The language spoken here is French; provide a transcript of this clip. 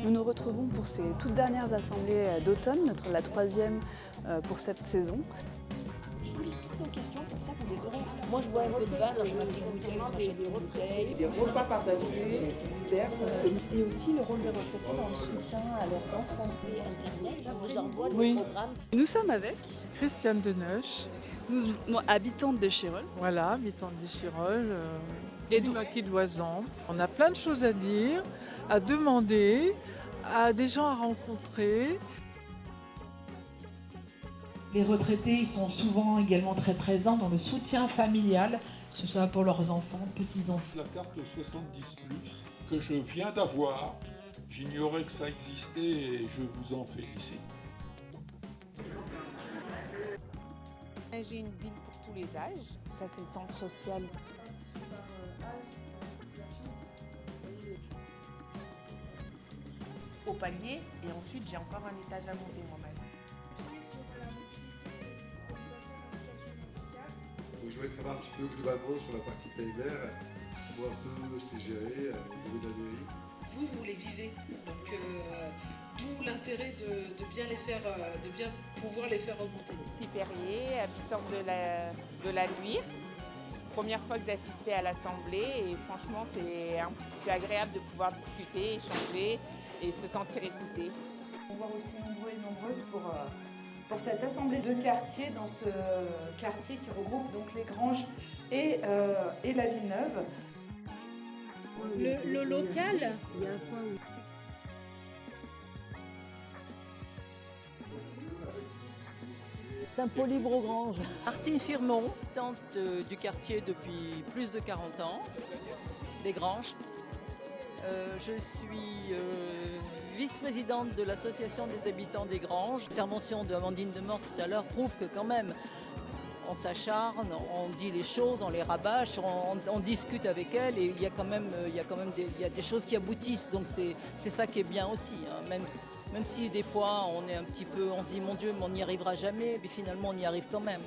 Nous nous retrouvons pour ces toutes dernières assemblées d'automne, la troisième pour cette saison. Je vous lis toutes nos questions comme ça vous les aurez. Moi je bois un peu de vin, j'ai ma petite bouteille, on achète des bouteilles. Des repas partagés, verre, Et aussi le rôle des retraités dans le soutien à leurs enfants. Internet, je vous envoie des Oui. programmes. Nous sommes avec, Christiane Deneuche, nous, habitantes d'Échirolles. voilà, habitante d'Échirolles, Et du maquis de Loisan. On a plein de choses à dire, à demander, à des gens à rencontrer. Les retraités ils sont souvent également très présents dans le soutien familial, que ce soit pour leurs enfants, petits-enfants. La carte 70+, que je viens d'avoir, j'ignorais que ça existait et je vous en félicite. J'ai une ville pour tous les âges, ça c'est le centre social. Au palier et ensuite j'ai encore un étage à monter moi-même. Donc, je voudrais savoir un petit peu globalement sur la partie pays vert, comment un peu c'est géré au niveau de la mairie. Vous les vivez, donc d'où l'intérêt de bien les faire, de bien pouvoir les faire remonter. Lucie Perrier, habitante de la Luire. Première fois que j'assistais à l'assemblée et franchement c'est agréable de pouvoir discuter, échanger et se sentir écouté. On va voir aussi nombreux et nombreuses pour cette assemblée de quartier dans ce quartier qui regroupe donc les Granges et la Villeneuve. Le local. Tempo libre aux Granges. Martine Firmon, tante du quartier depuis plus de 40 ans, des Granges. Je suis vice-présidente de l'association des habitants des Granges. L'intervention de Amandine Demort tout à l'heure prouve que quand même on s'acharne, on dit les choses, on les rabâche, on discute avec elle et il y a quand même des choses qui aboutissent. Donc c'est ça qui est bien aussi, hein. Même si des fois on est un petit peu, on se dit mon Dieu mais on n'y arrivera jamais, mais finalement on y arrive quand même.